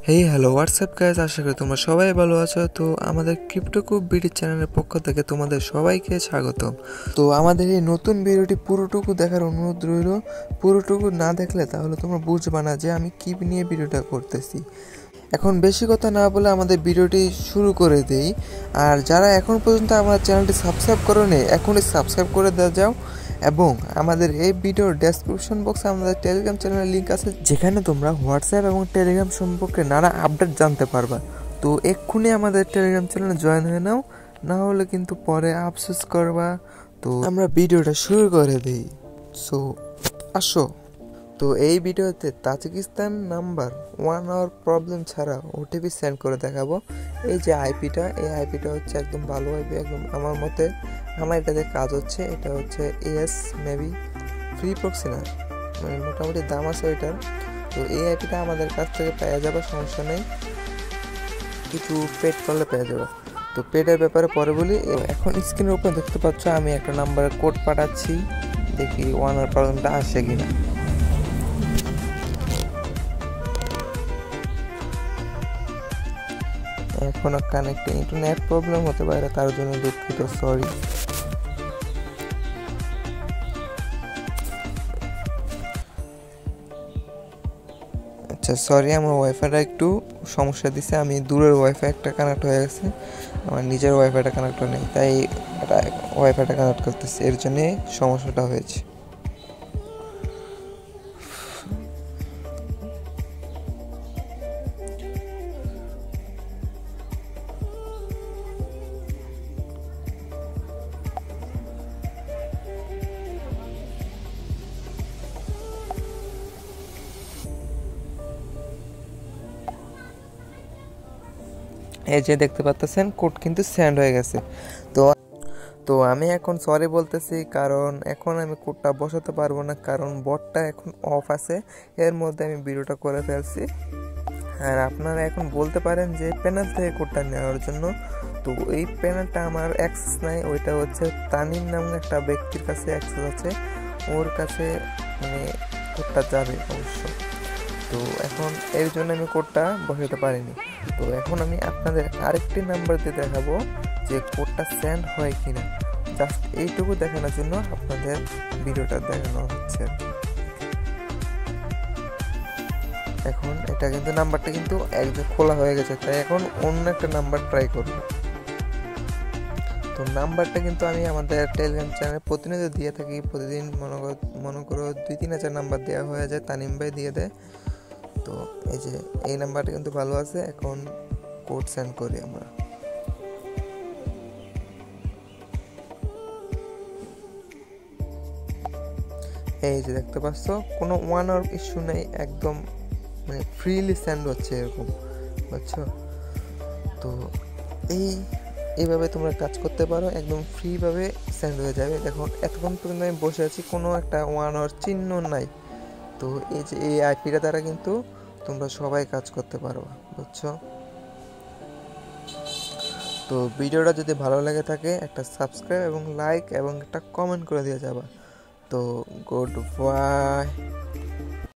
Hey hello WhatsApp guys, আশা করি তোমরা সবাই ভালো আছো। তো আমাদের ক্রিপ্টোকুব বিডি চ্যানেলের পক্ষ থেকে তোমাদের সবাইকে স্বাগতম। তো আমাদের এই নতুন ভিডিওটি পুরোটুকু দেখার অনুরোধ রইল। পুরোটুকু না দেখলে তাহলে তোমরা বুঝবে না যে আমি কী নিয়ে ভিডিওটা করতেছি। এখন বেশি কথা না বলে আমাদের ভিডিওটি শুরু করে দেই। আর যারা এখন পর্যন্ত আমার চ্যানেলটি সাবস্ক্রাইব করোনি, এখনই সাবস্ক্রাইব করে দেওয়া যাও। এবং আমাদের এই ভিডিওর ডেসক্রিপশন বক্সে আমাদের টেলিগ্রাম চ্যানেলের লিঙ্ক আছে, যেখানে তোমরা হোয়াটসঅ্যাপ এবং টেলিগ্রাম সম্পর্কে নানা আপডেট জানতে পারবা। তো এক্ষুনি আমাদের টেলিগ্রাম চ্যানেলে জয়েন হয়ে নাও, না হলে কিন্তু পরে আফসোস করবা। তো আমরা ভিডিওটা শুরু করে দিই। সো আসো। তো এই ভিডিওতে তাজিকিস্তান নাম্বার 1 আওয়ার প্রবলেম ছাড়া ওটিপি সেন্ড করে দেখাবো। এই যে আইপিটা, এই আইপিটা হচ্ছে একদম ভালো আইপি, একদম আমার মতে আমার এটাতে কাজ হচ্ছে। এটা হচ্ছে এস মেবি ফ্রি প্রক্সি না, মানে মোটামুটি দাম আছে ওইটার। তো এই আইপিটা আমাদের কাছ থেকে পেয়ে যাবে, সমস্যা নেই, কিছু পেড করলে পেয়ে যাবে। তো পেডের ব্যাপারে পরে বলি। এখন স্ক্রিনের উপর দেখতে পাচ্ছ আমি একটা নাম্বারের কোড পাঠাচ্ছি, দেখি 1 আওয়ার প্রবলেমটা আসে কিনা। এখনো কানেক্টিং, একটু নেট প্রবলেম হতে পারে, তার জন্য দুঃখিত, সরি। আচ্ছা সরি, আমার ওয়াইফাইটা একটু সমস্যা দিছে। আমি দূরের ওয়াইফাই একটা কানেক্ট হয়ে গেছে, আমার নিজের ওয়াইফাইটা কানেক্ট হয় নাই, তাই এটা ওয়াইফাইটা কানেক্ট করতেছি, এর জন্যে সমস্যাটা হয়েছে। এই যে দেখতে পাচ্ছেন কোড কিন্তু সেন্ড হয়ে গেছে। তো তো আমি এখন সরি বলতেছি, কারণ এখন আমি কোডটা বসাতে পারবো না, কারণ বটটা এখন অফ আছে, এর মধ্যে আমি ভিডিওটা করে ফেলছি। আর আপনারা এখন বলতে পারেন যে প্যানেল থেকে কোডটা নেওয়ার জন্য, তো এই প্যানেলটা আমার অ্যাক্সেস নাই, ওইটা হচ্ছে তানিম নামে একটা ব্যক্তির কাছে অ্যাক্সেস আছে, ওর কাছে মানে কোডটা যাবে অবশ্য। তো এখন এর জন্য আমি কোডটা বসাতে পারিনি। তো এখন আমি আপনাদের আরেকটি নাম্বার দিয়ে দেখাবো যে কোডটা সেন্ড হয় কিনা। জাস্ট এইটুকু দেখানোর জন্য আপনাদের ভিডিওটা দেখানো হচ্ছে। এখন এটা কিন্তু নাম্বারটা কিন্তু একদম খোলা হয়ে গেছে, তাই এখন অন্য একটা নাম্বার ট্রাই করব। তো নাম্বারটা কিন্তু আমি আমাদের টেলিগ্রাম চ্যানেলে প্রতিনিয়ত দিয়ে থাকি, প্রতিদিন মনে করো 2-3 হাজার নাম্বার দেওয়া হয়ে যায়, তানিম ভাই দিয়ে দেয়। তো এই যে এই নাম্বারটা কিন্তু ভালো আছে। এখন কোড সেন্ড করি আমরা। এই যে দেখতে পাচ্ছ কোনো 1 আওয়ার ইস্যু নেই, একদম মানে ফ্রিলি সেন্ড হচ্ছে এরকম, বুঝছো? তো এইভাবে তোমরা কাজ করতে পারো, একদম ফ্রিভাবে সেন্ড হয়ে যাবে। দেখো এতক্ষণ পর্যন্ত আমি বসে আছি, কোনো একটা 1 আওয়ার চিহ্ন নাই। তো এই যে এই আইপিটা দ্বারা কিন্তু তোমরা সবাই কাজ করতে পারো, বুঝছো? তো ভিডিওটা যদি ভালো লেগে থাকে একটা সাবস্ক্রাইব এবং লাইক এবং একটা কমেন্ট করে দিয়ে যাবা। তো গুড বাই।